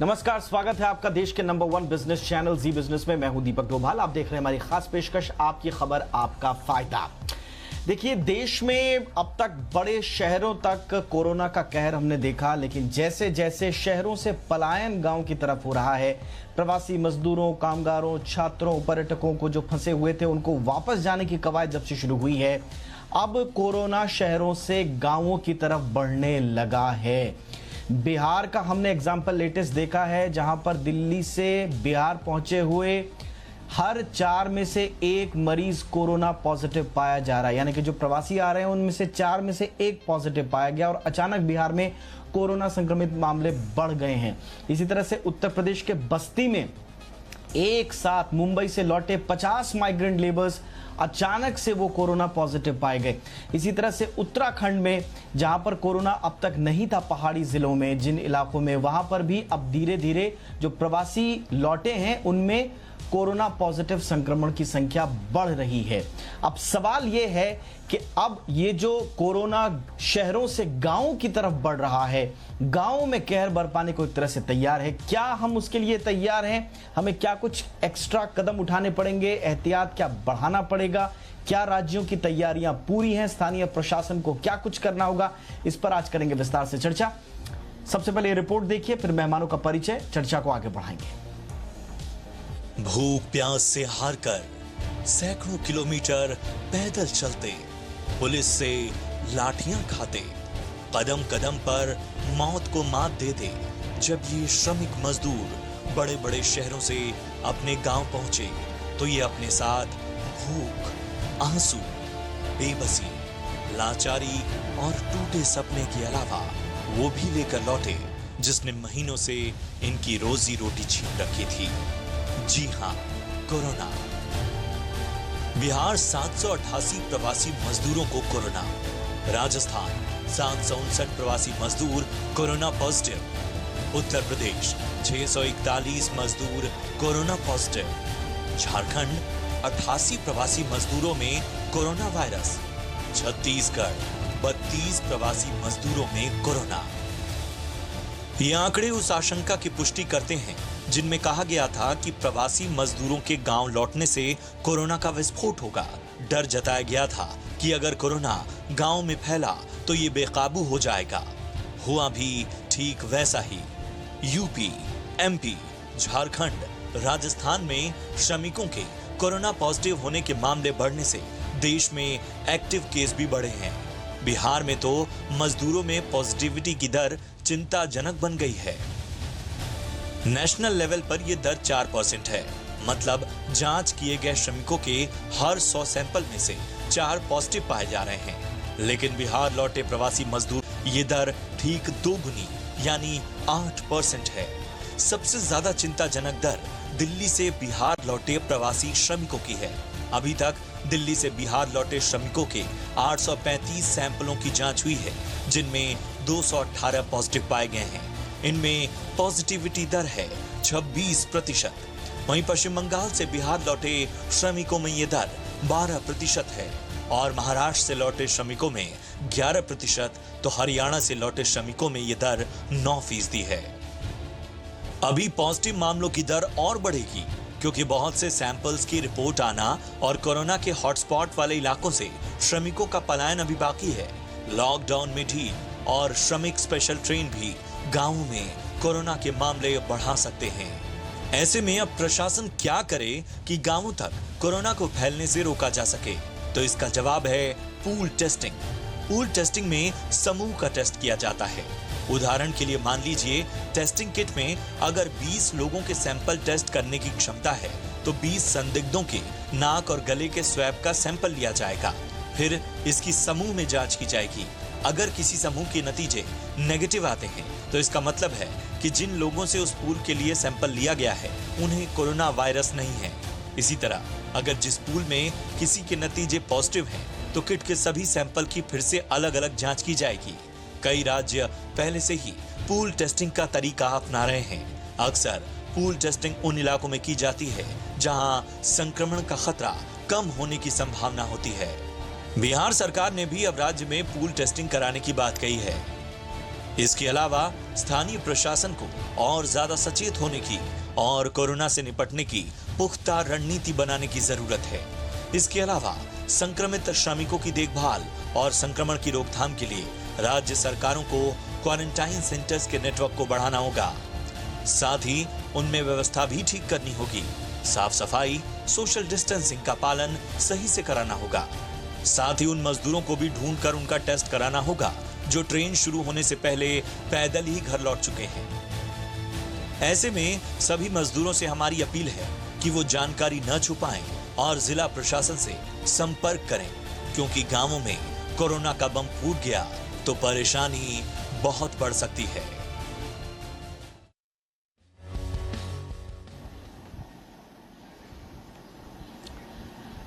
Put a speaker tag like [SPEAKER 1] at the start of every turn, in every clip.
[SPEAKER 1] नमस्कार, स्वागत है आपका देश के नंबर 1 बिजनेस चैनल जी बिजनेस में। मैं हूं दीपक डोभाल। आप देख रहे हैं हमारी खास पेशकश, आपकी खबर आपका फायदा। देखिए, देश में अब तक बड़े शहरों तक कोरोना का कहर हमने देखा, लेकिन जैसे जैसे शहरों से पलायन गांव की तरफ हो रहा है, प्रवासी मजदूरों, कामगारों, छात्रों, पर्यटकों को जो फंसे हुए थे उनको वापस जाने की कवायद जब से शुरू हुई है, अब कोरोना शहरों से गांवों की तरफ बढ़ने लगा है। बिहार का हमने एग्जाम्पल लेटेस्ट देखा है, जहां पर दिल्ली से बिहार पहुंचे हुए हर 4 में से 1 मरीज कोरोना पॉजिटिव पाया जा रहा है। यानी कि जो प्रवासी आ रहे हैं उनमें से 4 में से 1 पॉजिटिव पाया गया और अचानक बिहार में कोरोना संक्रमित मामले बढ़ गए हैं। इसी तरह से उत्तर प्रदेश के बस्ती में एक साथ मुंबई से लौटे 50 माइग्रेंट लेबर्स अचानक से वो कोरोना पॉजिटिव पाए गए। इसी तरह से उत्तराखंड में, जहां पर कोरोना अब तक नहीं था पहाड़ी जिलों में, जिन इलाकों में, वहां पर भी अब धीरे धीरे जो प्रवासी लौटे हैं उनमें कोरोना पॉजिटिव संक्रमण की संख्या बढ़ रही है। अब सवाल यह है कि अब ये जो कोरोना शहरों से गांवों की तरफ बढ़ रहा है, गांवों में कहर बरपाने को एक तरह से तैयार है। क्या हम उसके लिए तैयार हैं? हमें क्या कुछ एक्स्ट्रा कदम उठाने पड़ेंगे? एहतियात क्या बढ़ाना पड़ेगा? क्या राज्यों की तैयारियां पूरी हैं? स्थानीय प्रशासन को क्या कुछ करना होगा? इस पर आज करेंगे विस्तार से चर्चा। सबसे पहले रिपोर्ट देखिए, फिर मेहमानों का परिचय, चर्चा को आगे बढ़ाएंगे।
[SPEAKER 2] भूख प्यास से हारकर सैकड़ों किलोमीटर पैदल चलते, पुलिस से लाठियां खाते, कदम कदम पर मौत को मात देते, जब ये श्रमिक मजदूर बड़े बड़े शहरों से अपने गांव पहुंचे तो ये अपने साथ भूख, आंसू, बेबसी, लाचारी और टूटे सपने के अलावा वो भी लेकर लौटे जिसने महीनों से इनकी रोजी रोटी छीन रखी थी। जी हां, कोरोना। बिहार 788 प्रवासी मजदूरों को कोरोना। राजस्थान 759 प्रवासी मजदूर कोरोना पॉजिटिव। उत्तर प्रदेश 641 मजदूर कोरोना पॉजिटिव। झारखंड 88 प्रवासी मजदूरों में कोरोना वायरस। छत्तीसगढ़ 32 प्रवासी मजदूरों में कोरोना। ये आंकड़े उस आशंका की पुष्टि करते हैं जिनमें कहा गया था कि प्रवासी मजदूरों के गांव लौटने से कोरोना का विस्फोट होगा। डर जताया गया था कि अगर कोरोना गांव में फैला तो ये बेकाबू हो जाएगा। हुआ भी ठीक वैसा ही। यूपी, एमपी, झारखंड, राजस्थान में श्रमिकों के कोरोना पॉजिटिव होने के मामले बढ़ने से देश में एक्टिव केस भी बढ़े हैं। बिहार में तो मजदूरों में पॉजिटिविटी की दर चिंताजनक बन गई है। नेशनल लेवल पर यह दर 4% है। मतलब जांच किए गए श्रमिकों के हर 100 सैंपल में से 4 पॉजिटिव पाए जा रहे हैं। लेकिन बिहार लौटे प्रवासी मजदूर ये दर ठीक 2 गुनी यानी 8% है। सबसे ज्यादा चिंताजनक दर दिल्ली से बिहार लौटे प्रवासी श्रमिकों की है। अभी तक दिल्ली से बिहार लौटे श्रमिकों के 835 सैंपलों की जांच हुई है, जिनमें 218 पॉजिटिव पाए गए हैं। इनमें पॉजिटिविटी दर है 26%। वहीं पश्चिम बंगाल से बिहार लौटे श्रमिकों में यह दर 12% है और महाराष्ट्र से लौटे श्रमिकों में 11%, तो हरियाणा से लौटे श्रमिकों में यह दर 9% है। अभी पॉजिटिव मामलों की दर और बढ़ेगी क्योंकि बहुत से सैंपल्स की रिपोर्ट आना और कोरोना के हॉटस्पॉट वाले इलाकों से श्रमिकों का पलायन अभी बाकी है। लॉकडाउन में ढील और श्रमिक स्पेशल ट्रेन भी गांवों में कोरोना के मामले बढ़ा सकते हैं। ऐसे में अब प्रशासन क्या करे कि गांवों तक कोरोना को फैलने से रोका जा सके? तो इसका जवाब है पूल टेस्टिंग। पूल टेस्टिंग में समूह का टेस्ट किया जाता है। उदाहरण के लिए मान लीजिए टेस्टिंग किट में अगर 20 लोगों के सैंपल टेस्ट करने की क्षमता है तो 20 संदिग्धों के नाक और गले के स्वैब का सैंपल लिया जाएगा। फिर इसकी समूह में जांच की जाएगी। अगर किसी समूह के नतीजे नेगेटिव आते हैं तो इसका मतलब है कि जिन लोगों से उस पूल के लिए सैंपल लिया गया है उन्हें कोरोना वायरस नहीं है। इसी तरह अगर जिस पूल में किसी के नतीजे पॉजिटिव हैं तो किट के सभी सैंपल की फिर से अलग अलग जांच की जाएगी। कई राज्य पहले से ही पूल टेस्टिंग का तरीका अपना रहे हैं। अक्सर पूल टेस्टिंग उन इलाकों में की जाती है जहां संक्रमण का खतरा कम होने की संभावना होती है। बिहार सरकार ने भी अब राज्य में पूल टेस्टिंग कराने की बात कही है। इसके अलावा स्थानीय प्रशासन को और ज्यादा सचेत होने की और कोरोना से निपटने की पुख्ता रणनीति बनाने की जरूरत है। इसके अलावा संक्रमित श्रमिकों की देखभाल और संक्रमण की रोकथाम के लिए राज्य सरकारों को क्वारंटाइन सेंटर्स के नेटवर्क को बढ़ाना होगा। साथ ही उनमें व्यवस्था भी ठीक करनी होगी। साफ सफाई, सोशल डिस्टेंसिंग का पालन सही से कराना होगा। साथ ही उन मजदूरों को भी ढूंढकर उनका टेस्ट कराना होगा जो ट्रेन शुरू होने से पहले पैदल ही घर लौट चुके हैं। ऐसे में सभी मजदूरों से हमारी अपील है कि वो जानकारी न छुपाएं और जिला प्रशासन से संपर्क करें, क्योंकि गांवों में कोरोना का बम फूट गया तो परेशानी बहुत बढ़ सकती है।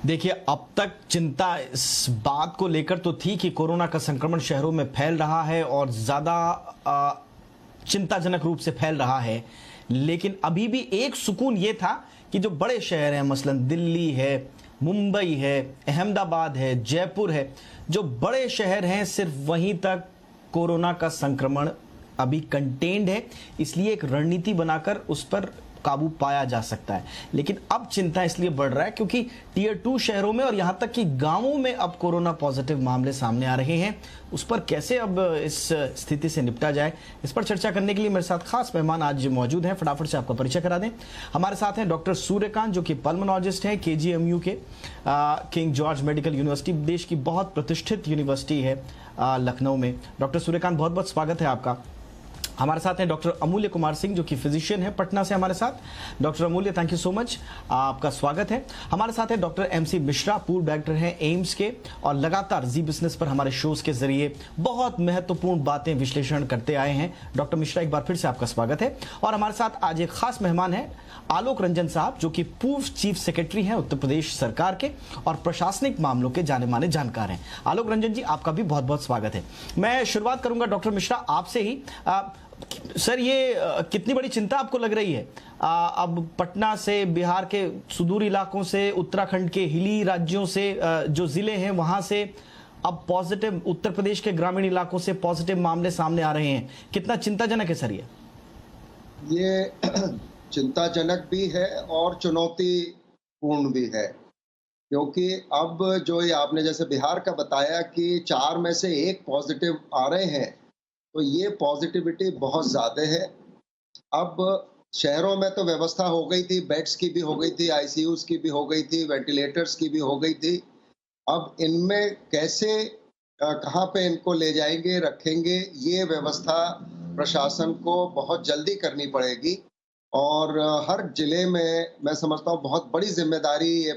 [SPEAKER 1] देखिए, अब तक चिंता इस बात को लेकर तो थी कि कोरोना का संक्रमण शहरों में फैल रहा है और ज़्यादा चिंताजनक रूप से फैल रहा है, लेकिन अभी भी एक सुकून ये था कि जो बड़े शहर हैं, मसलन दिल्ली है, मुंबई है, अहमदाबाद है, जयपुर है, जो बड़े शहर हैं, सिर्फ वहीं तक कोरोना का संक्रमण अभी कंटेन्ड है। इसलिए एक रणनीति बनाकर उस पर काबू पाया जा सकता है। लेकिन अब चिंता इसलिए बढ़ रहा है क्योंकि टियर 2 शहरों में और यहां तक कि गांवों में अब कोरोना पॉजिटिव मामले सामने आ रहे हैं। उस पर कैसे अब इस स्थिति से निपटा जाए, इस पर चर्चा करने के लिए मेरे साथ खास मेहमान आज मौजूद हैं। फटाफट से आपका परिचय करा दें। हमारे साथ हैं डॉक्टर सूर्यकांत, जो कि पल्मोनोलॉजिस्ट हैं, KGMU के किंग जॉर्ज मेडिकल यूनिवर्सिटी, देश की बहुत प्रतिष्ठित यूनिवर्सिटी है लखनऊ में। डॉक्टर सूर्यकांत, बहुत बहुत स्वागत है आपका। हमारे साथ हैं डॉक्टर अमूल्य कुमार सिंह, जो कि फिजिशियन है पटना से हमारे साथ। डॉक्टर अमूल्य, थैंक यू सो मच, आपका स्वागत है। हमारे साथ हैं डॉक्टर MC मिश्रा, पूर्व डायरेक्टर हैं एम्स के और लगातार जी बिजनेस पर हमारे शोज के जरिए बहुत महत्वपूर्ण बातें विश्लेषण करते आए हैं। डॉक्टर मिश्रा, एक बार फिर से आपका स्वागत है। और हमारे साथ आज एक खास मेहमान है आलोक रंजन साहब, जो कि पूर्व चीफ सेक्रेटरी हैं उत्तर प्रदेश सरकार के और प्रशासनिक मामलों के जाने माने जानकार हैं। आलोक रंजन जी, आपका भी बहुत बहुत स्वागत है। मैं शुरुआत करूंगा डॉक्टर मिश्रा आपसे ही। सर, ये कितनी बड़ी चिंता आपको लग रही है? अब पटना से, बिहार के सुदूर इलाकों से, उत्तराखंड के हिली राज्यों से, जो जिले हैं वहां से अब पॉजिटिव, उत्तर प्रदेश के ग्रामीण इलाकों से पॉजिटिव मामले सामने आ रहे हैं। कितना चिंताजनक है सर
[SPEAKER 3] ये चिंताजनक भी है और चुनौतीपूर्ण भी है, क्योंकि अब जो ये आपने जैसे बिहार का बताया कि 4 में से 1 पॉजिटिव आ रहे हैं, तो ये पॉजिटिविटी बहुत ज़्यादा है। अब शहरों में तो व्यवस्था हो गई थी, बेड्स की भी हो गई थी, ICUs की भी हो गई थी, वेंटिलेटर्स की भी हो गई थी। अब इनमें कैसे कहाँ पे इनको ले जाएंगे, रखेंगे, ये व्यवस्था प्रशासन को बहुत जल्दी करनी पड़ेगी। और हर जिले में मैं समझता हूँ बहुत बड़ी जिम्मेदारी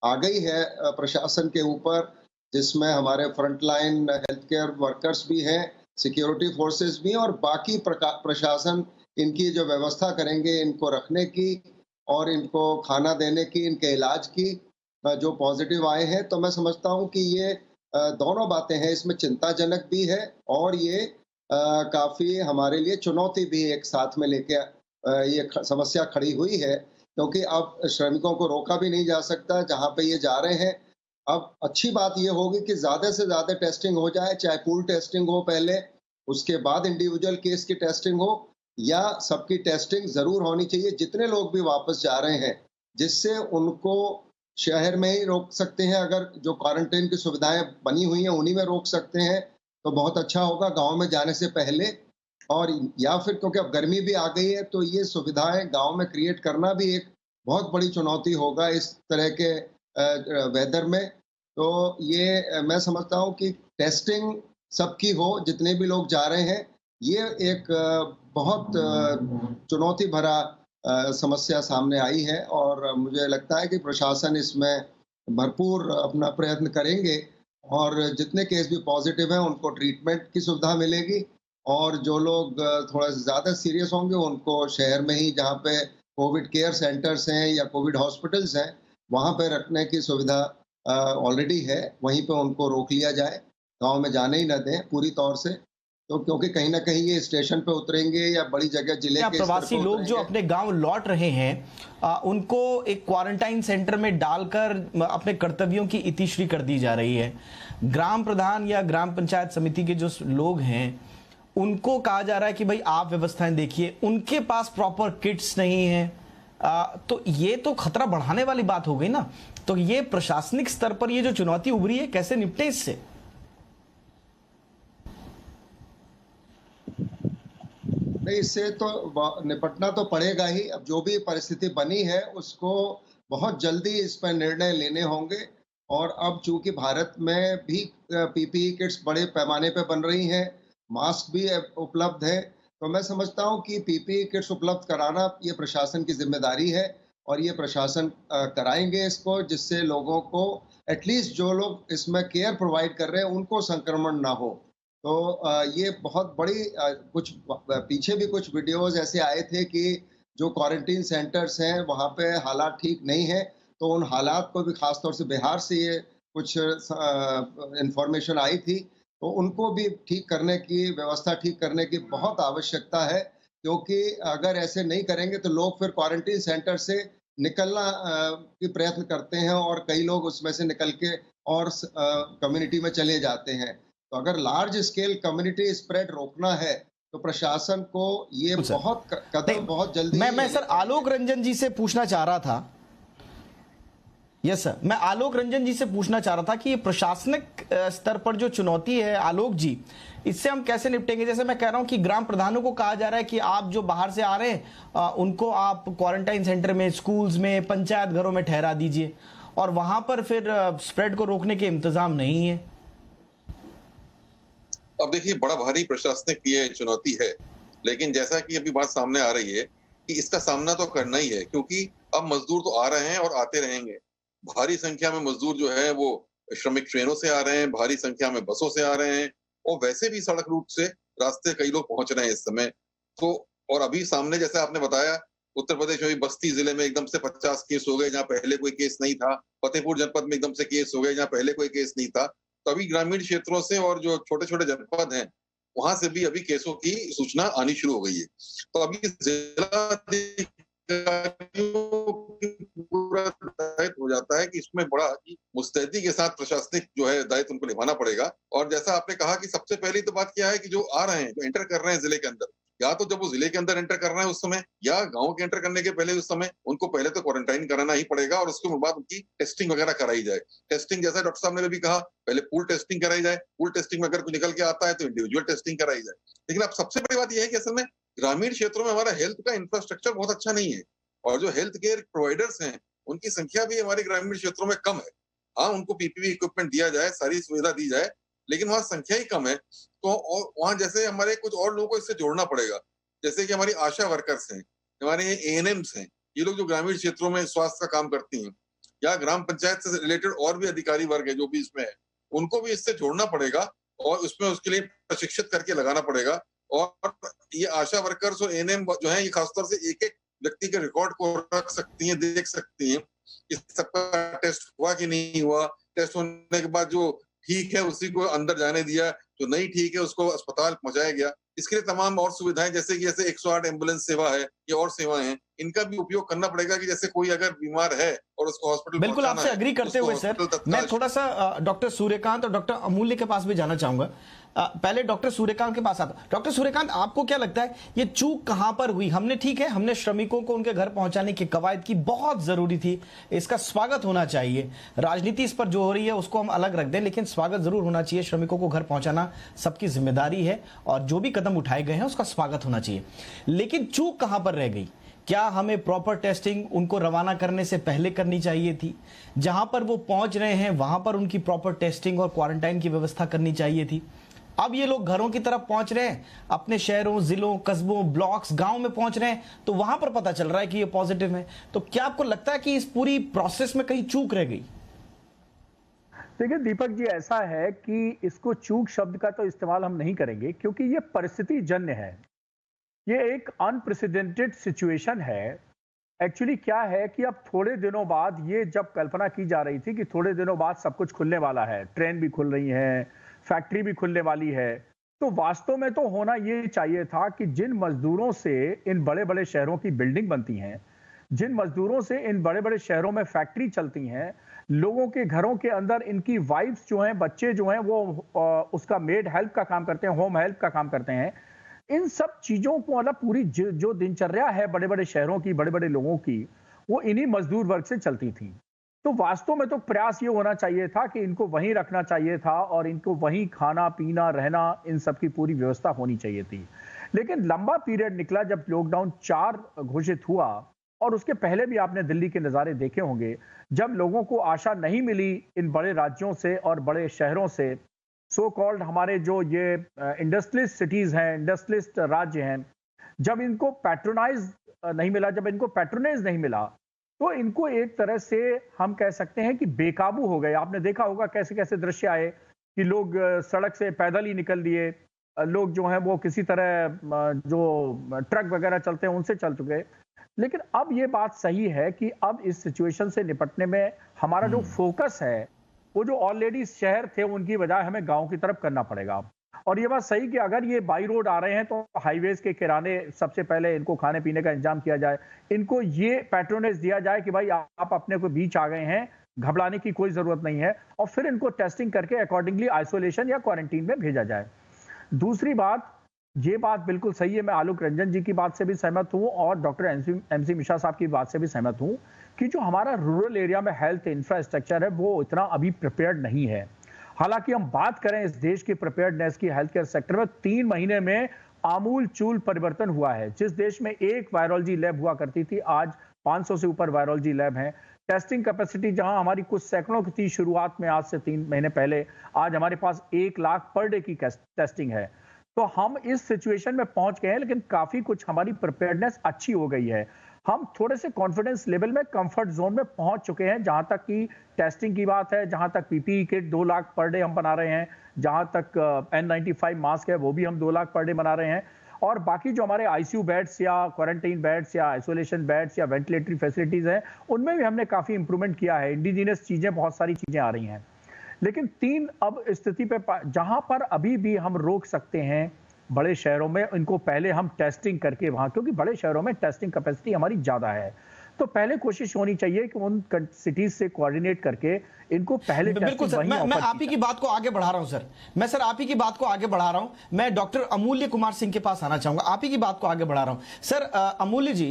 [SPEAKER 3] आ गई है प्रशासन के ऊपर, जिसमें हमारे फ्रंटलाइन हेल्थ केयर वर्कर्स भी हैं, सिक्योरिटी फोर्सेस भी, और बाकी प्रशासन इनकी जो व्यवस्था करेंगे, इनको रखने की और इनको खाना देने की, इनके इलाज की, जो पॉजिटिव आए हैं। तो मैं समझता हूं कि ये दोनों बातें हैं, इसमें चिंताजनक भी है और ये काफ़ी हमारे लिए चुनौती भी एक साथ में लेके ये समस्या खड़ी हुई है, क्योंकि अब श्रमिकों को रोका भी नहीं जा सकता जहाँ पे ये जा रहे हैं। अब अच्छी बात ये होगी कि ज़्यादा से ज़्यादा टेस्टिंग हो जाए, चाहे पूल टेस्टिंग हो पहले, उसके बाद इंडिविजुअल केस की टेस्टिंग हो, या सबकी टेस्टिंग ज़रूर होनी चाहिए जितने लोग भी वापस जा रहे हैं, जिससे उनको शहर में ही रोक सकते हैं। अगर जो क्वारंटाइन की सुविधाएं बनी हुई हैं उन्हीं में रोक सकते हैं तो बहुत अच्छा होगा गाँव में जाने से पहले। और या फिर क्योंकि अब गर्मी भी आ गई है, तो ये सुविधाएं गाँव में क्रिएट करना भी एक बहुत बड़ी चुनौती होगा इस तरह के वेदर में। तो ये मैं समझता हूँ कि टेस्टिंग सबकी हो, जितने भी लोग जा रहे हैं। ये एक बहुत चुनौती भरा समस्या सामने आई है और मुझे लगता है कि प्रशासन इसमें भरपूर अपना प्रयत्न करेंगे और जितने केस भी पॉजिटिव हैं उनको ट्रीटमेंट की सुविधा मिलेगी, और जो लोग थोड़ा ज़्यादा सीरियस होंगे उनको शहर में ही, जहाँ पे कोविड केयर सेंटर्स हैं या कोविड हॉस्पिटल्स हैं, वहाँ पे रखने की सुविधा ऑलरेडी है, वहीं पे उनको रोक लिया जाए, गांव में जाने ही न दें पूरी तौर से। तो क्योंकि कहीं ना कहीं ये स्टेशन पे उतरेंगे या बड़ी जगह जिले के
[SPEAKER 1] प्रवासी लोग जो अपने गांव लौट रहे हैं उनको एक क्वारंटाइन सेंटर में डालकर अपने कर्तव्यों की इतिश्री कर दी जा रही है। ग्राम प्रधान या ग्राम पंचायत समिति के जो लोग हैं उनको कहा जा रहा है कि भाई आप व्यवस्थाएं देखिए, उनके पास प्रॉपर किट्स नहीं है। तो ये तो खतरा बढ़ाने वाली बात हो गई ना। तो ये प्रशासनिक स्तर पर ये जो चुनौती उभरी है, कैसे निपटे इससे?
[SPEAKER 3] नहीं, इससे तो निपटना तो पड़ेगा ही। अब जो भी परिस्थिति बनी है उसको बहुत जल्दी इस पर निर्णय लेने होंगे। और अब चूंकि भारत में भी पीपीई किट्स बड़े पैमाने पे बन रही हैं, मास्क भी उपलब्ध है, तो मैं समझता हूँ कि पीपीई किट्स उपलब्ध कराना ये प्रशासन की जिम्मेदारी है। और ये प्रशासन कराएंगे इसको, जिससे लोगों को एटलीस्ट जो लोग इसमें केयर प्रोवाइड कर रहे हैं उनको संक्रमण ना हो। तो ये बहुत बड़ी कुछ पीछे भी कुछ वीडियोस ऐसे आए थे कि जो क्वारंटीन सेंटर्स हैं वहाँ पे हालात ठीक नहीं है। तो उन हालात को भी खास तौर से बिहार से ये कुछ इंफॉर्मेशन आई थी, तो उनको भी ठीक करने की व्यवस्था ठीक करने की बहुत आवश्यकता है। क्योंकि अगर ऐसे नहीं करेंगे तो लोग फिर क्वारंटीन सेंटर से निकलना की प्रयत्न करते हैं और कई लोग उसमें से निकल के और कम्युनिटी में चले जाते हैं। तो अगर लार्ज स्केल कम्युनिटी स्प्रेड रोकना है तो प्रशासन को ये
[SPEAKER 1] सर,
[SPEAKER 3] बहुत कदम बहुत जल्दी
[SPEAKER 1] मैं सर आलोक रंजन जी से पूछना चाह रहा था। यस सर, मैं आलोक रंजन जी से पूछना चाह रहा था कि ये प्रशासनिक स्तर पर जो चुनौती है आलोक जी, इससे हम कैसे निपटेंगे? जैसे मैं कह रहा हूं कि ग्राम प्रधानों को कहा जा रहा है कि आप जो बाहर से आ रहे हैं उनको आप क्वारंटाइन सेंटर में, स्कूल्स में, पंचायत घरों में ठहरा दीजिए, और वहां पर फिर स्प्रेड को रोकने के इंतजाम नहीं है।
[SPEAKER 4] अब देखिए, बड़ा भारी प्रशासनिक ये चुनौती है, लेकिन जैसा कि अभी बात सामने आ रही है कि इसका सामना तो करना ही है, क्योंकि अब मजदूर तो आ रहे हैं और आते रहेंगे। भारी संख्या में मजदूर जो है वो श्रमिक ट्रेनों से आ रहे हैं, भारी संख्या में बसों से आ रहे हैं, और वैसे भी सड़क रूट से रास्ते कई लोग पहुंच रहे हैं इस समय। तो और अभी सामने जैसे आपने बताया, उत्तर प्रदेश में बस्ती जिले में एकदम से 50 केस हो गए जहाँ पहले कोई केस नहीं था। फतेहपुर जनपद में एकदम से केस हो गए जहाँ पहले कोई केस नहीं था। तो अभी ग्रामीण क्षेत्रों से और जो छोटे छोटे जनपद हैं वहां से भी अभी केसों की सूचना आनी शुरू हो गई है। तो अभी पूरा दायित्व हो जाता है कि इसमें बड़ा मुस्तैदी के साथ प्रशासनिक जो है दायित्व उनको निभाना पड़ेगा। और जैसा आपने कहा कि सबसे पहली तो बात क्या है कि जो आ रहे हैं, जो एंटर कर रहे हैं जिले के अंदर, या तो जब वो जिले के अंदर एंटर कर रहे हैं उस समय, या गांव के एंटर करने के पहले उस समय उनको पहले तो क्वारंटाइन कराना ही पड़ेगा और उसके बाद उनकी टेस्टिंग वगैरह कराई जाए। टेस्टिंग जैसा डॉक्टर साहब ने भी कहा, पहले पूल टेस्टिंग कराई जाए, पूल टेस्टिंग में अगर कोई निकल के आता है तो इंडिविजुअल टेस्टिंग कराई जाए। लेकिन अब सबसे बड़ी बात यह है कि असल में ग्रामीण क्षेत्रों में हमारा हेल्थ का इंफ्रास्ट्रक्चर बहुत अच्छा नहीं है, और जो हेल्थ केयर प्रोवाइडर्स हैं उनकी संख्या भी हमारे ग्रामीण क्षेत्रों में कम है। हाँ, उनको पीपीई इक्विपमेंट दिया जाए, सारी सुविधा दी जाए, लेकिन वहाँ संख्या ही कम है। तो और वहाँ जैसे हमारे कुछ और लोगों को इससे जोड़ना पड़ेगा, जैसे कि हमारी आशा वर्कर्स हैं, हमारे एएनएम्स हैं, ये लोग जो ग्रामीण क्षेत्रों में स्वास्थ्य का काम करती हैं, या ग्राम पंचायत से रिलेटेड और भी अधिकारी वर्ग है जो भी इसमें है, उनको भी इससे जोड़ना पड़ेगा और उसमें उसके लिए प्रशिक्षित करके लगाना पड़ेगा। और ये आशा वर्कर्स और एएनएम जो है, ये खासतौर से एक एक व्यक्ति के रिकॉर्ड को रख सकती हैं, देख सकती हैं कि सबका टेस्ट हुआ कि नहीं हुआ, टेस्ट होने के बाद जो ठीक है उसी को अंदर जाने दिया, जो नहीं ठीक है उसको अस्पताल पहुंचाया गया। इसके लिए तमाम और सुविधाएं जैसे कि 108 एम्बुलेंस सेवा है, ये और सेवाएं हैं, इनका भी उपयोग करना पड़ेगा कि जैसे कोई अगर बीमार है और उसको हॉस्पिटल
[SPEAKER 1] बिल्कुल आपसे एग्री करते हुए सर, मैं थोड़ा सा डॉक्टर सूर्यकांत और डॉक्टर अमूल्य के पास भी जाना चाहूंगा। पहले डॉक्टर सूर्यकांत के पास आता। डॉक्टर सूर्यकांत, आपको क्या लगता है ये चूक कहां पर हुई? हमने ठीक है, हमने श्रमिकों को उनके घर पहुंचाने की कवायद की, बहुत जरूरी थी, इसका स्वागत होना चाहिए। राजनीति इस पर जो हो रही है उसको हम अलग रख दें, लेकिन स्वागत जरूर होना चाहिए। श्रमिकों को घर पहुंचाना सबकी जिम्मेदारी है और जो भी कदम उठाए गए हैं उसका स्वागत होना चाहिए। लेकिन चूक कहां पर रह गई? क्या हमें प्रॉपर टेस्टिंग उनको रवाना करने से पहले करनी चाहिए थी? जहां पर वो पहुंच रहे हैं वहां पर उनकी प्रॉपर टेस्टिंग और क्वारंटाइन की व्यवस्था करनी चाहिए थी। अब ये लोग घरों की तरफ पहुंच रहे हैं, अपने शहरों, जिलों, कस्बों, ब्लॉक्स, गांव में पहुंच रहे हैं, तो वहां पर पता चल रहा है कि ये पॉजिटिव है। तो क्या आपको लगता है कि इस पूरी प्रोसेस में कहीं चूक रह गई?
[SPEAKER 5] देखिए दीपक जी, ऐसा है कि इसको चूक शब्द का तो इस्तेमाल हम नहीं करेंगे, क्योंकि ये परिस्थिति जन्य है। ये एक अनप्रेसिडेंटेड सिचुएशन है। एक्चुअली क्या है कि अब थोड़े दिनों बाद, ये जब कल्पना की जा रही थी कि थोड़े दिनों बाद सब कुछ खुलने वाला है, ट्रेन भी खुल रही है, फैक्ट्री भी खुलने वाली है, तो वास्तव में तो होना ये चाहिए था कि जिन मजदूरों से इन बड़े बड़े शहरों की बिल्डिंग बनती हैं, जिन मजदूरों से इन बड़े बड़े शहरों में फैक्ट्री चलती हैं, लोगों के घरों के अंदर इनकी वाइफ्स जो हैं, बच्चे जो हैं, वो उसका मेड हेल्प का काम करते हैं, होम हेल्प का काम करते हैं। इन सब चीजों को मतलब पूरी जो दिनचर्या है बड़े बड़े शहरों की, बड़े बड़े लोगों की, वो इन्हीं मजदूर वर्ग से चलती थी। तो वास्तव में तो प्रयास ये होना चाहिए था कि इनको वहीं रखना चाहिए था और इनको वहीं खाना पीना रहना इन सब की पूरी व्यवस्था होनी चाहिए थी। लेकिन लंबा पीरियड निकला जब लॉकडाउन 4 घोषित हुआ, और उसके पहले भी आपने दिल्ली के नज़ारे देखे होंगे, जब लोगों को आशा नहीं मिली इन बड़े राज्यों से और बड़े शहरों से, सो कॉल्ड हमारे जो ये इंडस्ट्रियलिस्ट सिटीज हैं, इंडस्ट्रियलिस्ट राज्य हैं, जब इनको पैट्रोनाइज नहीं मिला, जब इनको पैट्रोनाइज नहीं मिला, तो इनको एक तरह से हम कह सकते हैं कि बेकाबू हो गए। आपने देखा होगा कैसे कैसे दृश्य आए कि लोग सड़क से पैदल ही निकल दिए, लोग जो हैं वो किसी तरह जो ट्रक वगैरह चलते हैं उनसे चल चुके। लेकिन अब ये बात सही है कि अब इस सिचुएशन से निपटने में हमारा जो फोकस है, वो जो ऑलरेडी शहर थे उनकी बजाय हमें गांव की तरफ करना पड़ेगा। और ये बात सही कि अगर ये बाई रोड आ रहे हैं तो हाईवेज के किराने सबसे पहले इनको खाने पीने का इंतजाम किया जाए, इनको ये पैट्रोनेज दिया जाए कि भाई आप अपने को बीच आ गए हैं, घबराने की कोई जरूरत नहीं है, और फिर इनको टेस्टिंग करके अकॉर्डिंगली आइसोलेशन या क्वारंटीन में भेजा जाए। दूसरी बात, ये बात बिल्कुल सही है, मैं आलोक रंजन जी की बात से भी सहमत हूं और डॉक्टर एमसी मिश्रा साहब की बात से भी सहमत हूं कि जो हमारा रूरल एरिया में हेल्थ इंफ्रास्ट्रक्चर है वो इतना अभी प्रिपेयर्ड नहीं है। हालांकि हम बात करें इस देश की प्रिपेयर्डनेस की हेल्थ केयर सेक्टर में, 3 महीने में आमूल चूल परिवर्तन हुआ है। जिस देश में एक वायरोलॉजी लैब हुआ करती थी, आज 500 से ऊपर वायरोलॉजी लैब हैं। टेस्टिंग कैपेसिटी जहां हमारी कुछ सैकड़ों की थी शुरुआत में, आज से 3 महीने पहले, आज हमारे पास 1 लाख पर डे की टेस्टिंग है। तो हम इस सिचुएशन में पहुंच गए हैं, लेकिन काफी कुछ हमारी प्रिपेयर्डनेस अच्छी हो गई है। हम थोड़े से कॉन्फिडेंस लेवल में, कंफर्ट जोन में पहुंच चुके हैं, जहां तक कि टेस्टिंग की बात है, जहां तक PPE kit 2 lakh per day हम बना रहे हैं, जहां तक N95 मास्क है वो भी हम 2 लाख पर डे बना रहे हैं, और बाकी जो हमारे आईसीयू बेड्स या क्वारंटाइन बेड्स या आइसोलेशन बेड्स या वेंटिलेटरी फैसिलिटीज हैं, उनमें भी हमने काफी इंप्रूवमेंट किया है। इंडिजिनस चीजें, बहुत सारी चीजें आ रही हैं। लेकिन 3 अब स्थिति पे जहां पर अभी भी हम रोक सकते हैं बड़े शहरों में, इनको पहले हम टेस्टिंग करके वहां, क्योंकि बड़े शहरों में टेस्टिंग कैपेसिटी हमारी ज्यादा है, तो पहले कोशिश होनी चाहिए कि उन सिटीज से कोऑर्डिनेट करके इनको पहले
[SPEAKER 1] बिल्कुल सर, मैं आप ही की बात को आगे बढ़ा रहा हूं सर, मैं सर आप ही की बात को आगे बढ़ा रहा हूं। मैं डॉक्टर अमूल्य कुमार सिंह के पास आना चाहूंगा, आप ही की बात को आगे बढ़ा रहा हूं। सर अमूल्य जी,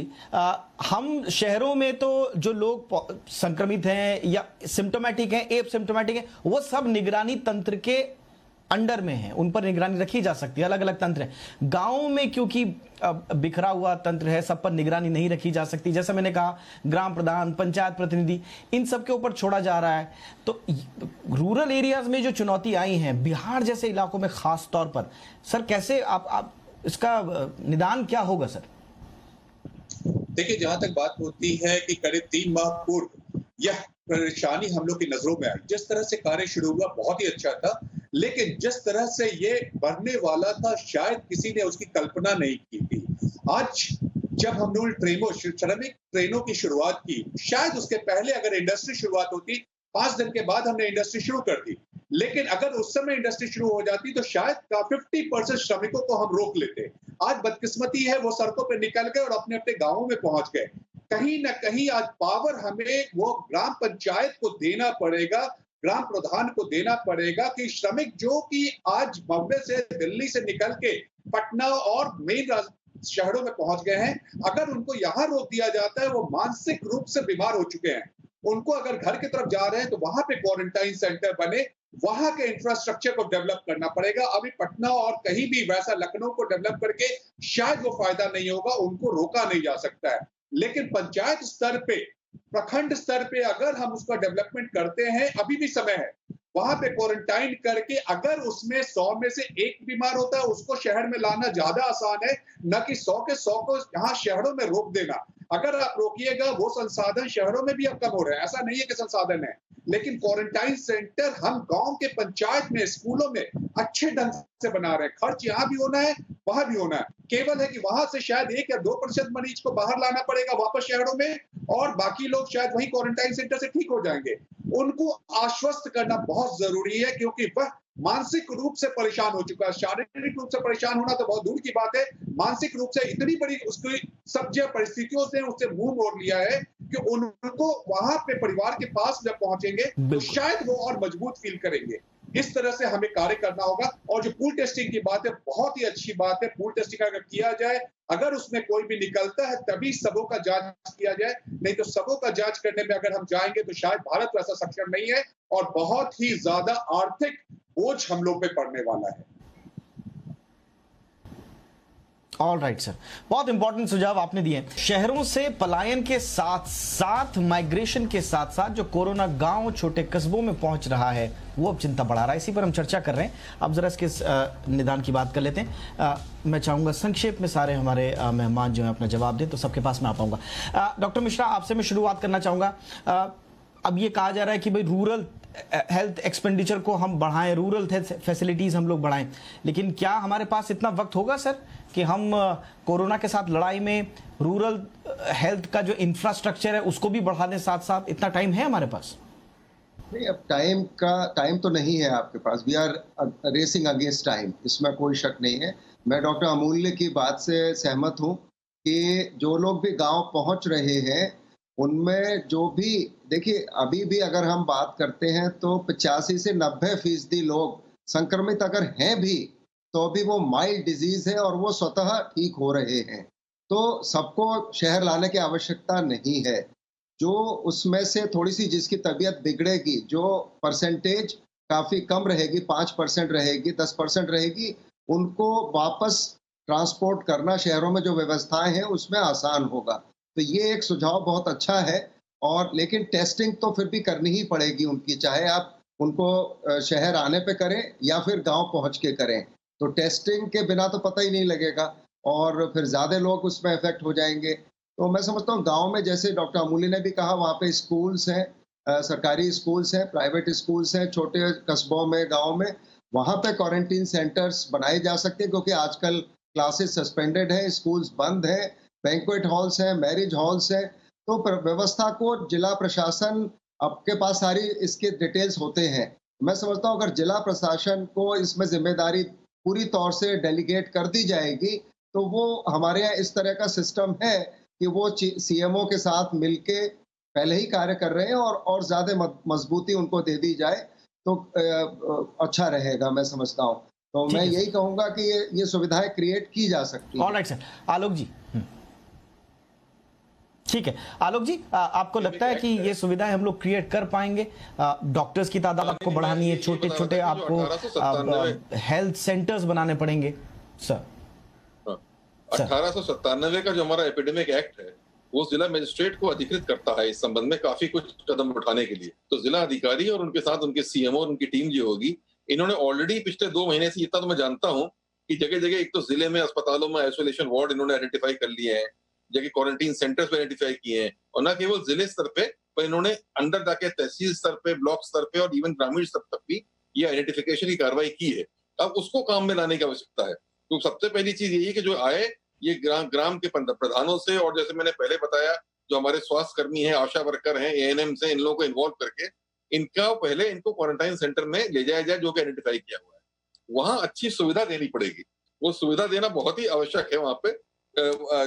[SPEAKER 1] हम शहरों में तो जो लोग संक्रमित हैं या सिम्टोमेटिक हैं, एसिम्टोमेटिक हैं, वो सब निगरानी तंत्र के अंडर में है, उन पर निगरानी रखी जा सकती है, अलग अलग तंत्र है। गांव में क्योंकि बिखरा हुआ तंत्र है, सब पर निगरानी नहीं रखी जा सकती, जैसा मैंने कहा ग्राम प्रधान, पंचायत प्रतिनिधि, इन सब के ऊपर छोड़ा जा रहा है। तो रूरल एरियाज में जो चुनौती आई हैं, बिहार जैसे इलाकों में खास तौर पर, सर कैसे आप इसका निदान क्या होगा सर?
[SPEAKER 6] देखिए, जहां तक बात होती है कि करीब 3 माह पूर्व यह परेशानी हम लोग की नजरों में आई, जिस तरह से कार्य शुरू हुआ बहुत ही अच्छा था, लेकिन जिस तरह से ये बढ़ने वाला था शायद किसी ने उसकी कल्पना नहीं की थी। आज जब हमने श्रमिक ट्रेनों की शुरुआत की, शायद उसके पहले अगर इंडस्ट्री शुरुआत होती, 5 दिन के बाद हमने इंडस्ट्री शुरू कर दी, लेकिन अगर उस समय इंडस्ट्री शुरू हो जाती तो शायद 50% श्रमिकों को हम रोक लेते। आज बदकिस्मती है, वो सड़कों पर निकल गए और अपने अपने गांवों में पहुंच गए। कहीं ना कहीं आज पावर हमें वो ग्राम पंचायत को देना पड़ेगा, ग्राम प्रधान को देना पड़ेगा कि श्रमिक जो कि आज बॉम्बे से, दिल्ली से निकल के पटना और मेन शहरों में पहुंच गए हैं, अगर उनको यहाँ रोक दिया जाता है, वो मानसिक रूप से बीमार हो चुके हैं, उनको अगर घर की तरफ जा रहे हैं तो वहां पे क्वारंटाइन सेंटर बने, वहां के इंफ्रास्ट्रक्चर को डेवलप करना पड़ेगा। अभी पटना और कहीं भी वैसा लखनऊ को डेवलप करके शायद वो फायदा नहीं होगा, उनको रोका नहीं जा सकता है। लेकिन पंचायत स्तर पे, प्रखंड स्तर पे अगर हम उसका डेवलपमेंट करते हैं, अभी भी समय है, वहां पे क्वारंटाइन करके अगर उसमें 100 में से 1 बीमार होता है, उसको शहर में लाना ज्यादा आसान है, न कि 100 के 100 को यहाँ शहरों में रोक देना। अगर आप रोकिएगा, वो संसाधन शहरों में भी अब कम हो रहे हैं, ऐसा नहीं है कि संसाधन है, लेकिन क्वारंटाइन सेंटर हम गांव के पंचायत में, स्कूलों में अच्छे ढंग से बना रहे हैं। खर्च यहाँ भी होना है, वहां भी होना है, केवल है कि वहां से शायद 1 या 2% मरीज को बाहर लाना पड़ेगा वापस शहरों में, और बाकी लोग शायद वही क्वारंटाइन सेंटर से ठीक हो जाएंगे। उनको आश्वस्त करना बहुत जरूरी है, क्योंकि वह मानसिक रूप से परेशान हो चुका है। शारीरिक रूप से परेशान होना तो बहुत दूर की बात है, मानसिक रूप से इतनी बड़ी उसकी सब जो परिस्थितियों से उससे मुंह मोड़ लिया है कि उनको वहां पे परिवार के पास जब पहुंचेंगे तो शायद वो और मजबूत फील करेंगे। इस तरह से हमें कार्य करना होगा। और जो पूल टेस्टिंग की बात है, बहुत ही अच्छी बात है। पूल टेस्टिंग अगर किया जाए, अगर उसमें कोई भी निकलता है तभी सबों का जांच किया जाए, नहीं तो सबों का जांच करने में अगर हम जाएंगे तो शायद भारत वैसा सक्षम नहीं है और बहुत ही ज्यादा आर्थिक बोझ हम लोग पे पड़ने वाला है।
[SPEAKER 1] ऑल राइट सर, बहुत इंपॉर्टेंट सुझाव आपने दिए। शहरों से पलायन के साथ साथ माइग्रेशन के साथ साथ जो कोरोना गांव छोटे कस्बों में पहुंच रहा है वो अब चिंता बढ़ा रहा है। इसी पर हम चर्चा कर रहे हैं। अब जरा इसके निदान की बात कर लेते हैं। मैं चाहूंगा संक्षेप में सारे हमारे मेहमान जो है अपना जवाब दें तो सबके पास मैं आ पाऊंगा। डॉक्टर मिश्रा, आपसे मैं शुरुआत करना चाहूंगा। अब ये कहा जा रहा है कि भाई रूरल हेल्थ एक्सपेंडिचर को हम बढ़ाएं, रूरल हेल्थ फैसिलिटीज हम लोग बढ़ाएं, लेकिन क्या हमारे पास इतना वक्त होगा सर कि हम कोरोना के साथ लड़ाई में रूरल हेल्थ का जो इंफ्रास्ट्रक्चर है उसको भी बढ़ा दें साथ साथ? इतना टाइम है हमारे पास?
[SPEAKER 3] नहीं, अब टाइम तो नहीं है आपके पास। We are racing against time, इसमें कोई शक नहीं है। मैं डॉक्टर अमूल्य की बात से सहमत हूँ कि जो लोग भी गांव पहुंच रहे हैं उनमें जो भी, देखिए अभी भी अगर हम बात करते हैं तो 85 से 90% लोग संक्रमित अगर हैं भी तो भी वो माइल्ड डिजीज है और वो स्वतः ठीक हो रहे हैं। तो सबको शहर लाने की आवश्यकता नहीं है। जो उसमें से थोड़ी सी जिसकी तबीयत बिगड़ेगी, जो परसेंटेज काफी कम रहेगी, 5% रहेगी, 10% रहेगी, उनको वापस ट्रांसपोर्ट करना शहरों में जो व्यवस्थाएं हैं उसमें आसान होगा। तो ये एक सुझाव बहुत अच्छा है। और लेकिन टेस्टिंग तो फिर भी करनी ही पड़ेगी उनकी, चाहे आप उनको शहर आने पे करें या फिर गांव पहुंच के करें। तो टेस्टिंग के बिना तो पता ही नहीं लगेगा और फिर ज्यादा लोग उसमें इफेक्ट हो जाएंगे। तो मैं समझता हूँ गांव में, जैसे डॉक्टर अमूल्य ने भी कहा, वहाँ पे स्कूल्स हैं, सरकारी स्कूल्स हैं, प्राइवेट स्कूल्स हैं, छोटे कस्बों में, गाँव में, वहाँ पे क्वारंटीन सेंटर्स बनाए जा सकते हैं क्योंकि आजकल क्लासेस सस्पेंडेड हैं, स्कूल्स बंद हैं, बैंक्वेट हॉल्स हैं, मैरिज हॉल्स हैं। तो व्यवस्था को जिला प्रशासन, आपके पास सारी इसके डिटेल्स होते हैं। मैं समझता हूँ अगर जिला प्रशासन को इसमें जिम्मेदारी पूरी तौर से डेलीगेट कर दी जाएगी तो वो, हमारे यहाँ इस तरह का सिस्टम है कि वो सीएमओ के साथ मिलके पहले ही कार्य कर रहे हैं और ज्यादा मजबूती उनको दे दी जाए तो अच्छा रहेगा, मैं समझता हूँ। तो मैं यही कहूंगा कि ये सुविधाएं क्रिएट की जा सकती हैं।
[SPEAKER 1] Alright sir. आलोक जी, ठीक है। आलोक जी, आपको लगता है कि ये सुविधाएं हम लोग क्रिएट कर पाएंगे? डॉक्टर्स की तादाद आपको बढ़ानी है, छोटे छोटे आपको हेल्थ सेंटर्स बनाने पड़ेंगे सर?
[SPEAKER 4] 1897 का जो हमारा एपिडेमिक एक्ट है वो जिला मजिस्ट्रेट को अधिकृत करता है इस संबंध में काफी कुछ कदम उठाने के लिए। तो जिला अधिकारी और उनके साथ उनके सीएमओ और उनकी टीम जो होगी, इन्होंने ऑलरेडी पिछले 2 महीने से, इतना तो मैं जानता हूँ कि जगह जगह, एक तो जिले में अस्पतालों में आइसोलेशन वार्ड इन्होंने आइडेंटिफाई कर लिए हैं, जगह क्वारंटीन सेंटर्स पे आइडेंटिफाई किए हैं, और न केवल जिले स्तर पे, पर इन्होंने अंदर जाके तहसील स्तर पे, ब्लॉक स्तर पे और इवन ग्रामीण स्तर तक भी ये आइडेंटिफिकेशन की कार्रवाई की है। अब उसको काम में लाने की आवश्यकता है। तो सबसे पहली चीज यही है कि जो आए ये ग्राम के प्रधानों से, और जैसे मैंने पहले बताया जो हमारे स्वास्थ्य कर्मी हैं, आशा वर्कर हैं, एएनएम से, इन लोगों को इन्वॉल्व करके इनको क्वारंटाइन सेंटर में ले जाया जाए जो कि आइडेंटिफाई किया हुआ है। वहां अच्छी सुविधा देनी पड़ेगी, वो सुविधा देना बहुत ही आवश्यक है। वहां पे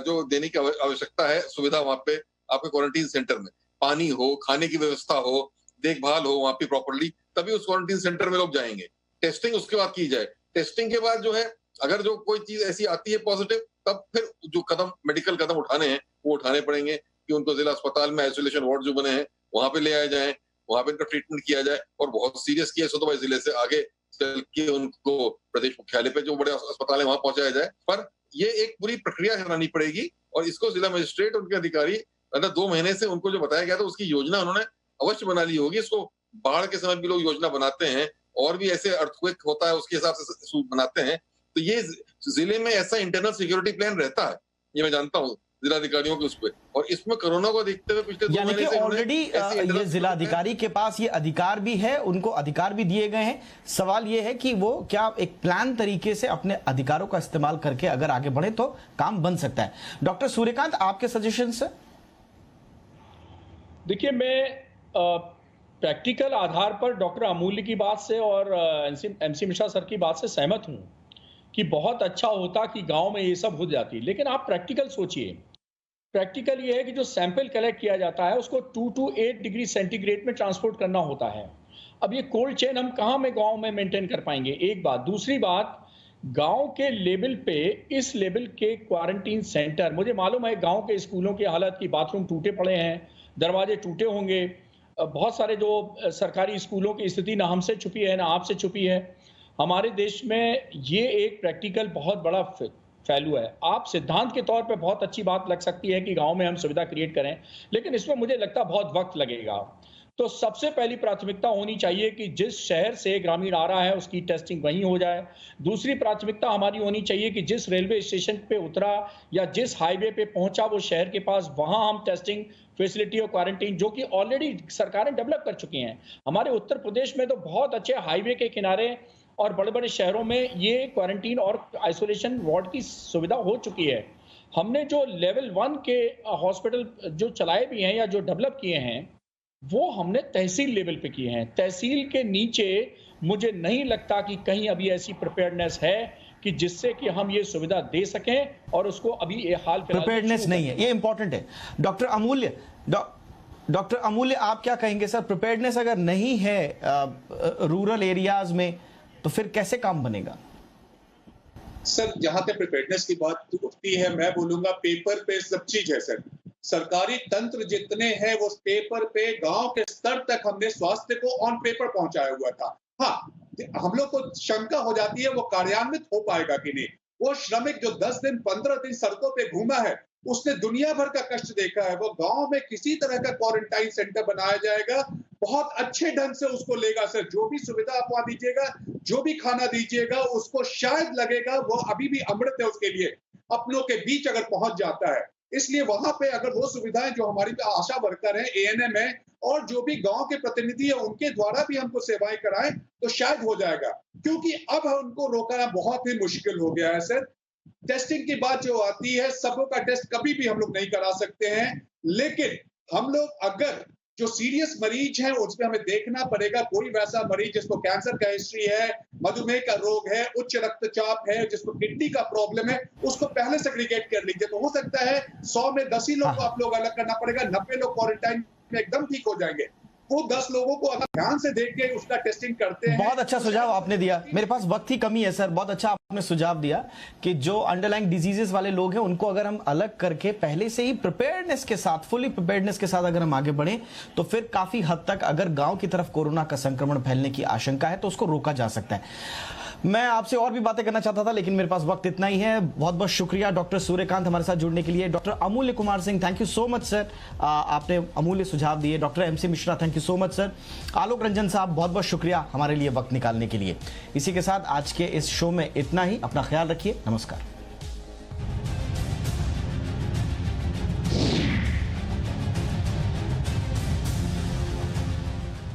[SPEAKER 4] जो देने की आवश्यकता है सुविधा, वहां पे आपके क्वारंटीन सेंटर में पानी हो, खाने की व्यवस्था हो, देखभाल हो वहां पे प्रॉपर्ली, तभी उस क्वारंटीन सेंटर में लोग जाएंगे। टेस्टिंग उसके बाद की जाए। टेस्टिंग के बाद जो है, अगर जो कोई चीज ऐसी आती है पॉजिटिव, तब फिर जो मेडिकल कदम उठाने हैं वो उठाने पड़ेंगे कि उनको जिला अस्पताल में आइसोलेशन वार्ड जो बने हैं वहां पे ले आए जाए, वहां पे इनका ट्रीटमेंट किया जाए, और बहुत सीरियस केस हो तो भाई जिले से आगे चल के उनको प्रदेश मुख्यालय पे जो बड़े अस्पताल है वहां पहुंचाया जाए। पर ये एक पूरी प्रक्रिया चलानी पड़ेगी और इसको जिला मजिस्ट्रेट, उनके अधिकारी, अगर 2 महीने से उनको जो बताया गया था उसकी योजना उन्होंने अवश्य बना ली होगी। इसको बाढ़ के समय भी लोग योजना बनाते हैं और भी ऐसे अर्थक्वेक होता है उसके हिसाब से बनाते हैं। तो ये जिले में ऐसा इंटरनल सिक्योरिटी प्लान रहता है, ये मैं जानता हूँ जिलाधिकारियों के उस पे, और इसमें कोरोना को देखते हुए पिछले 2 महीने से
[SPEAKER 1] ऑलरेडी ये जिलाधिकारी के पास ये अधिकार भी है, उनको अधिकार भी दिए गए हैं। सवाल ये है कि वो क्या एक प्लान तरीके से अपने अधिकारों का इस्तेमाल करके अगर आगे बढ़े तो काम बन सकता है। डॉक्टर सूर्यकांत, आपके सजेशन से?
[SPEAKER 5] देखिए, मैं प्रैक्टिकल आधार पर डॉक्टर अमूल्य की बात से और एमसी मिश्रा सर की बात से सहमत हूं कि बहुत अच्छा होता कि गांव में ये सब हो जाती, लेकिन आप प्रैक्टिकल सोचिए
[SPEAKER 7] प्रैक्टिकल ये है कि जो सैंपल कलेक्ट किया जाता है उसको 2 to 8 डिग्री सेंटीग्रेड में ट्रांसपोर्ट करना होता है। अब ये कोल्ड चेन हम कहाँ में गांव में मेंटेन कर पाएंगे, एक बात। दूसरी बात, गांव के लेवल पे इस लेवल के क्वारंटीन सेंटर, मुझे मालूम है गांव के स्कूलों की हालत की, बाथरूम टूटे पड़े हैं, दरवाजे टूटे होंगे, बहुत सारे जो सरकारी स्कूलों की स्थिति ना हमसे छुपी है ना आपसे छुपी है। हमारे देश में ये एक प्रैक्टिकल बहुत बड़ा फैलू है। आप सिद्धांत के तौर पे बहुत अच्छी बात लग सकती है कि गांव में हम सुविधा क्रिएट करें, लेकिन इसमें मुझे लगता है बहुत वक्त लगेगा। तो सबसे पहली प्राथमिकता होनी चाहिए कि जिस शहर से ग्रामीण आ रहा है उसकी टेस्टिंग वहीं हो जाए। दूसरी प्राथमिकता हमारी होनी चाहिए कि जिस रेलवे स्टेशन पे उतरा या जिस हाईवे पे पहुंचा वो शहर के पास, वहां हम टेस्टिंग फैसिलिटी और क्वारंटीन, जो कि ऑलरेडी सरकारें डेवलप कर चुकी हैं। हमारे उत्तर प्रदेश में तो बहुत अच्छे हाईवे के किनारे और बड़े बड़े शहरों में ये क्वारंटीन और आइसोलेशन वार्ड की सुविधा हो चुकी है। हमने जो लेवल 1 के हॉस्पिटल जो चलाए भी हैं या जो डेवलप किए हैं वो हमने तहसील लेवल पे किए हैं। तहसील के नीचे मुझे नहीं लगता कि कहीं अभी ऐसी प्रिपेयर्डनेस है कि जिससे कि हम ये सुविधा दे सकें, और उसको अभी ये हाल फिलहाल
[SPEAKER 1] प्रिपेयर्डनेस नहीं है, ये इंपॉर्टेंट है। डॉक्टर अमूल्य आप क्या कहेंगे सर? प्रिपेयर्डनेस अगर नहीं है रूरल एरियाज में तो फिर कैसे काम बनेगा?
[SPEAKER 6] सर, जहां तक प्रिपेयर्डनेस की बात उठती है, मैं बोलूंगा पेपर पे सब चीज है सर। सरकारी तंत्र जितने हैं वो पेपर पे गांव के स्तर तक हमने स्वास्थ्य को ऑन पेपर पहुंचाया हुआ था। हाँ, हम लोग को शंका हो जाती है वो कार्यान्वित हो पाएगा कि नहीं। वो श्रमिक जो 10 दिन 15 दिन सड़कों पे घूमा है उसने दुनिया भर का कष्ट देखा है। वो गांव में किसी तरह का क्वारंटाइन सेंटर बनाया जाएगा, बहुत अच्छे ढंग से उसको लेगा सर। जो भी सुविधा आप वहां दीजिएगा, जो भी खाना दीजिएगा, उसको शायद लगेगा वो अभी भी अमृत है उसके लिए, अपनों के बीच अगर पहुंच जाता है। इसलिए वहां पे अगर वो सुविधाएं जो हमारी आशा वर्कर है, एएनएम है और जो भी गांव के प्रतिनिधि है उनके द्वारा भी हमको सेवाएं कराएं तो शायद हो जाएगा, क्योंकि अब उनको रोकना बहुत ही मुश्किल हो गया है सर। टेस्टिंग की बात जो आती है, सबों का टेस्ट कभी भी हम लोग नहीं करा सकते हैं, लेकिन हम लोग अगर जो सीरियस मरीज हैं उसमें हमें देखना पड़ेगा। कोई वैसा मरीज जिसको कैंसर का हिस्ट्री है, मधुमेह का रोग है, उच्च रक्तचाप है, जिसको किडनी का प्रॉब्लम है, उसको पहले सेग्रीगेट कर लीजिए। तो हो सकता है 100 में 10 ही लोग को आप लोग अलग करना पड़ेगा, 90 लोग क्वारंटाइन में एकदम ठीक हो जाएंगे। वो 10 लोगों को अगर ध्यान से देख के उसका टेस्टिंग करते हैं।
[SPEAKER 1] बहुत अच्छा सुझाव आपने दिया, मेरे पास वक्त ही कमी है सर। बहुत अच्छा आपने सुझाव दिया कि जो अंडरलाइंग डिजीजेस वाले लोग हैं उनको अगर हम अलग करके पहले से ही प्रिपेयर्डनेस के साथ, फुली प्रिपेयर्डनेस के साथ अगर हम आगे बढ़ें तो फिर काफी हद तक अगर गांव की तरफ कोरोना का संक्रमण फैलने की आशंका है तो उसको रोका जा सकता है। मैं आपसे और भी बातें करना चाहता था लेकिन मेरे पास वक्त इतना ही है। बहुत बहुत शुक्रिया डॉक्टर सूर्यकांत हमारे साथ जुड़ने के लिए। Doctor Amulya Kumar Singh, thank you so much sir, आपने अमूल्य सुझाव दिए। Doctor MC Mishra, thank you so much sir. Alok Ranjan साहब, बहुत बहुत शुक्रिया हमारे लिए वक्त निकालने के लिए। इसी के साथ आज के इस शो में इतना ही। अपना ख्याल रखिए, नमस्कार।